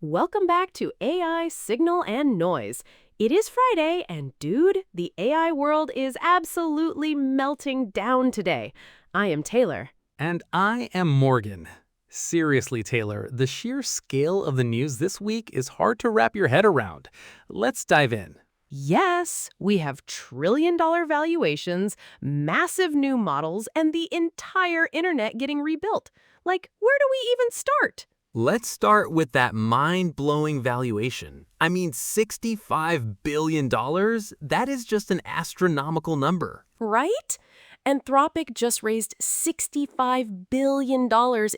Welcome back to AI Signal and Noise. It is Friday, and dude, the AI world is absolutely melting down today. I am Taylor. And I am Morgan. Seriously, Taylor, the sheer scale of the news this week is hard to wrap your head around. Let's dive in. Yes, we have trillion-dollar valuations, massive new models, and the entire internet getting rebuilt. Like, where do we even start? Let's start with that mind-blowing valuation. I mean, $65 billion? That is just an astronomical number. Right? Anthropic just raised $65 billion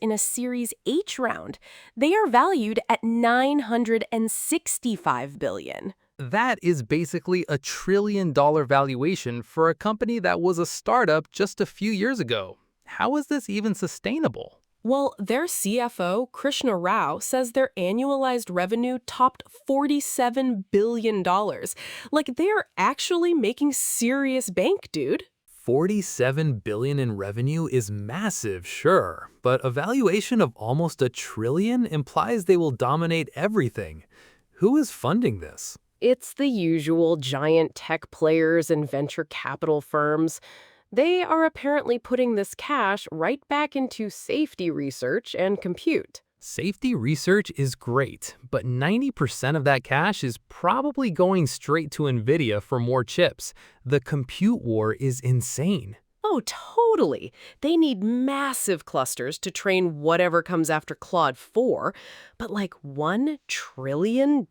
in a Series H round. They are valued at $965 billion. That is basically a $1 trillion valuation for a company that was a startup just a few years ago. How is this even sustainable? Well, their CFO, Krishna Rao, says their annualized revenue topped $47 billion. Like, they're actually making serious bank, dude. $47 billion in revenue is massive, sure, but a valuation of almost $1 trillion implies they will dominate everything. Who is funding this? It's the usual giant tech players and venture capital firms. They are apparently putting this cash right back into safety research and compute. Safety research is great, but 90% of that cash is probably going straight to NVIDIA for more chips. The compute war is insane. Oh, totally. They need massive clusters to train whatever comes after Claude 4. But like $1 trillion?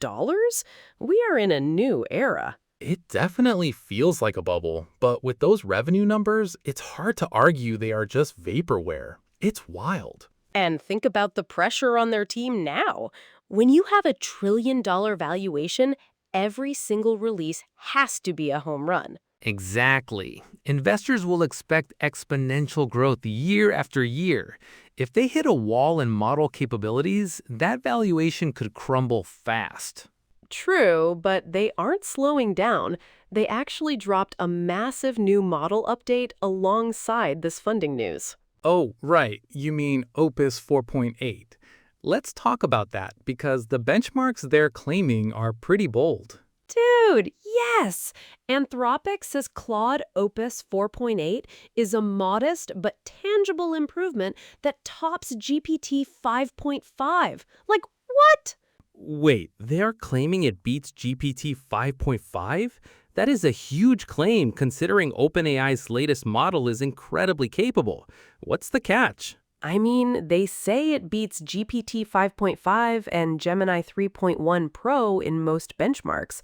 We are in a new era. It definitely feels like a bubble, but with those revenue numbers, it's hard to argue they are just vaporware. It's wild. And think about the pressure on their team now. When you have $1 trillion valuation, every single release has to be a home run. Exactly. Investors will expect exponential growth year after year. If they hit a wall in model capabilities, that valuation could crumble fast. True, but they aren't slowing down. They actually dropped a massive new model update alongside this funding news. Oh, right. You mean Opus 4.8. Let's talk about that because the benchmarks they're claiming are pretty bold. Dude, yes! Anthropic says Claude Opus 4.8 is a modest but tangible improvement that tops GPT 5.5. Like, what? Wait, they're claiming it beats GPT 5.5? That is a huge claim considering OpenAI's latest model is incredibly capable. What's the catch? I mean, they say it beats GPT 5.5 and Gemini 3.1 Pro in most benchmarks.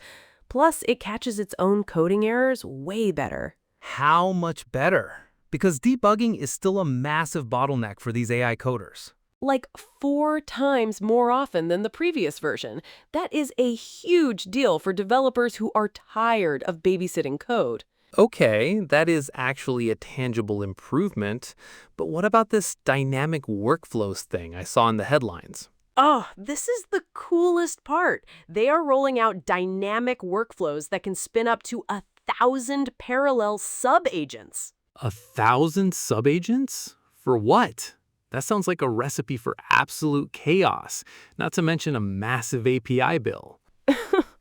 Plus, it catches its own coding errors way better. How much better? Because debugging is still a massive bottleneck for these AI coders. Like 4 times more often than the previous version. That is a huge deal for developers who are tired of babysitting code. Okay, that is actually a tangible improvement, but what about this dynamic workflows thing I saw in the headlines? Oh, this is the coolest part. They are rolling out dynamic workflows that can spin up to 1,000 parallel sub-agents. 1,000 subagents? For what? That sounds like a recipe for absolute chaos, not to mention a massive API bill.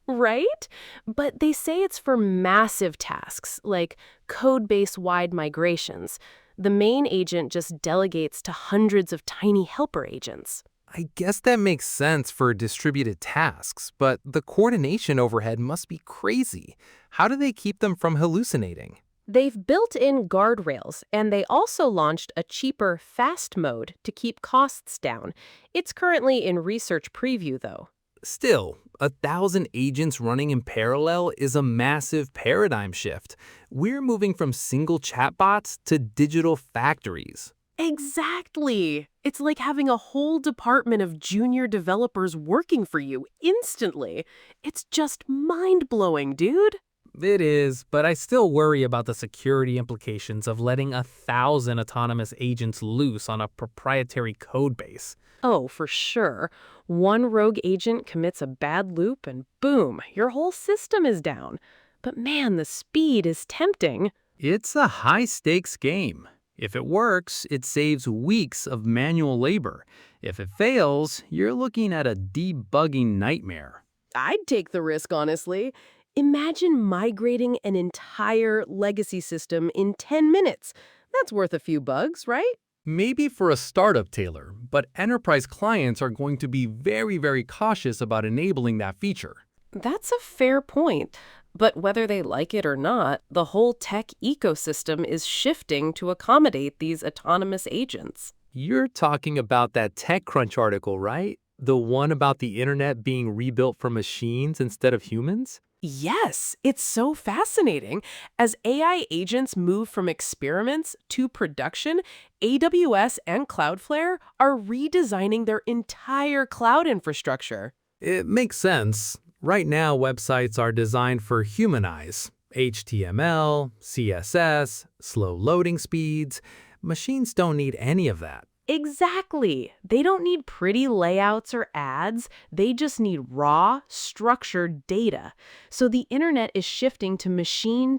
Right? But they say it's for massive tasks, like code-base-wide migrations. The main agent just delegates to hundreds of tiny helper agents. I guess that makes sense for distributed tasks, but the coordination overhead must be crazy. How do they keep them from hallucinating? They've built in guardrails, and they also launched a cheaper fast mode to keep costs down. It's currently in research preview, though. Still, 1,000 agents running in parallel is a massive paradigm shift. We're moving from single chatbots to digital factories. Exactly. It's like having a whole department of junior developers working for you instantly. It's just mind-blowing, dude. It is, but I still worry about the security implications of letting 1,000 autonomous agents loose on a proprietary code base. Oh, for sure. One rogue agent commits a bad loop and boom, your whole system is down. But man, the speed is tempting. It's a high-stakes game. If it works, it saves weeks of manual labor. If it fails, you're looking at a debugging nightmare. I'd take the risk, honestly. Imagine migrating an entire legacy system in 10 minutes. That's worth a few bugs, right? Maybe for a startup, Taylor, but enterprise clients are going to be very cautious about enabling that feature. That's a fair point. But whether they like it or not, the whole tech ecosystem is shifting to accommodate these autonomous agents. You're talking about that TechCrunch article, right? The one about the internet being rebuilt for machines instead of humans? Yes, it's so fascinating. As AI agents move from experiments to production, AWS and Cloudflare are redesigning their entire cloud infrastructure. It makes sense. Right now, websites are designed for human eyes. HTML, CSS, slow loading speeds. Machines don't need any of that. Exactly. They don't need pretty layouts or ads. They just need raw, structured data. So the internet is shifting to machine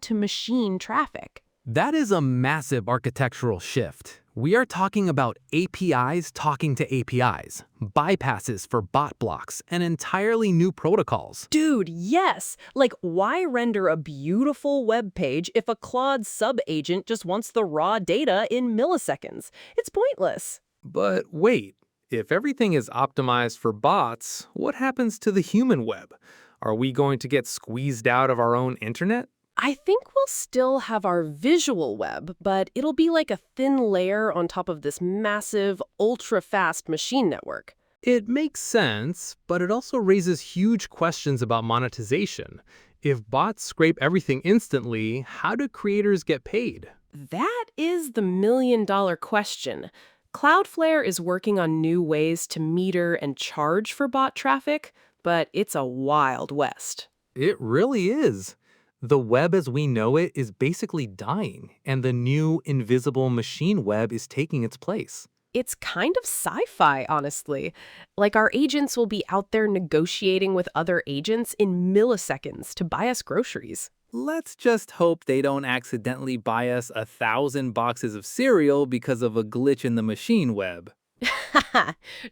traffic. That is a massive architectural shift. We are talking about APIs talking to APIs, bypasses for bot blocks, and entirely new protocols. Dude, yes! Like, why render a beautiful web page if a Claude sub-agent just wants the raw data in milliseconds? It's pointless. But wait, if everything is optimized for bots, what happens to the human web? Are we going to get squeezed out of our own internet? I think we'll still have our visual web, but it'll be like a thin layer on top of this massive, ultra-fast machine network. It makes sense, but it also raises huge questions about monetization. If bots scrape everything instantly, how do creators get paid? That is the million-dollar question. Cloudflare is working on new ways to meter and charge for bot traffic, but it's a wild west. It really is. The web as we know it is basically dying, and the new invisible machine web is taking its place. It's kind of sci-fi, honestly. Like our agents will be out there negotiating with other agents in milliseconds to buy us groceries. Let's just hope they don't accidentally buy us 1,000 boxes of cereal because of a glitch in the machine web.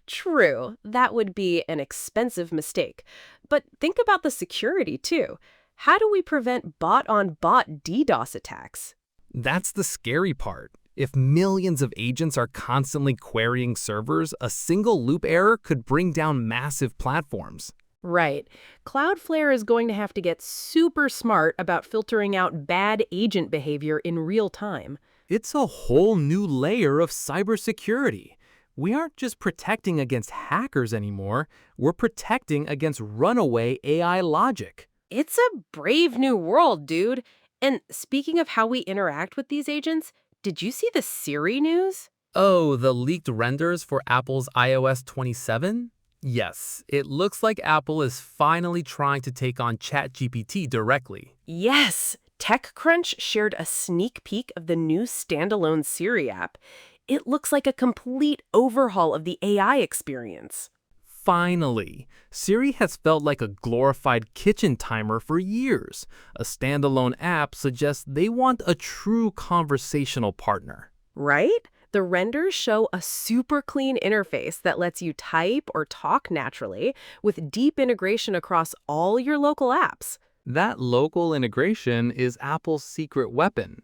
True, that would be an expensive mistake. But think about the security, too. How do we prevent bot-on-bot DDoS attacks? That's the scary part. If millions of agents are constantly querying servers, a single loop error could bring down massive platforms. Right. Cloudflare is going to have to get super smart about filtering out bad agent behavior in real time. It's a whole new layer of cybersecurity. We aren't just protecting against hackers anymore, we're protecting against runaway AI logic. It's a brave new world, dude. And speaking of how we interact with these agents, did you see the Siri news? Oh, the leaked renders for Apple's iOS 27? Yes, it looks like Apple is finally trying to take on ChatGPT directly. Yes! TechCrunch shared a sneak peek of the new standalone Siri app. It looks like a complete overhaul of the AI experience. Finally, Siri has felt like a glorified kitchen timer for years. A standalone app suggests they want a true conversational partner. Right? The renders show a super clean interface that lets you type or talk naturally with deep integration across all your local apps. That local integration is Apple's secret weapon.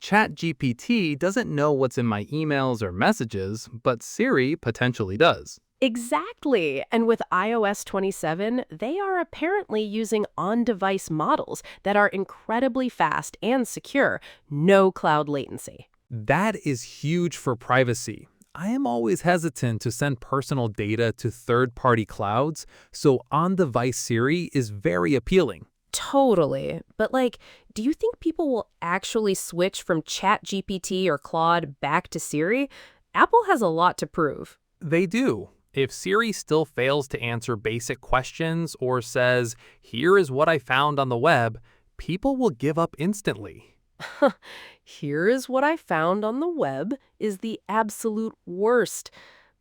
ChatGPT doesn't know what's in my emails or messages, but Siri potentially does. Exactly. And with iOS 27, they are apparently using on-device models that are incredibly fast and secure, no cloud latency. That is huge for privacy. I am always hesitant to send personal data to third-party clouds, so on-device Siri is very appealing. Totally. But do you think people will actually switch from ChatGPT or Claude back to Siri? Apple has a lot to prove. They do. If Siri still fails to answer basic questions or says, "Here is what I found on the web," people will give up instantly. Here is what I found on the web is the absolute worst.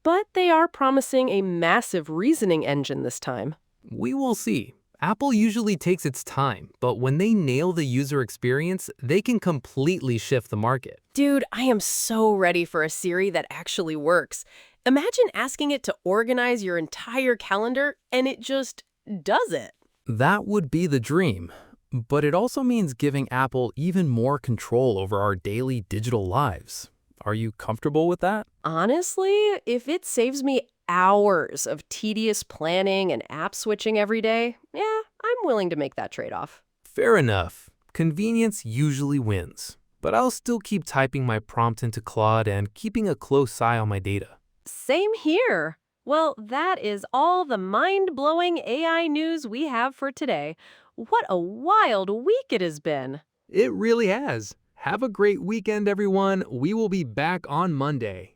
But they are promising a massive reasoning engine this time. We will see. Apple usually takes its time, but when they nail the user experience, they can completely shift the market. Dude, I am so ready for a Siri that actually works. Imagine asking it to organize your entire calendar and it just does it. That would be the dream. But it also means giving Apple even more control over our daily digital lives. Are you comfortable with that? Honestly, if it saves me hours of tedious planning and app switching every day, yeah, I'm willing to make that trade-off. Fair enough. Convenience usually wins. But I'll still keep typing my prompt into Claude and keeping a close eye on my data. Same here. Well, that is all the mind-blowing AI news we have for today. What a wild week it has been. It really has. Have a great weekend, everyone. We will be back on Monday.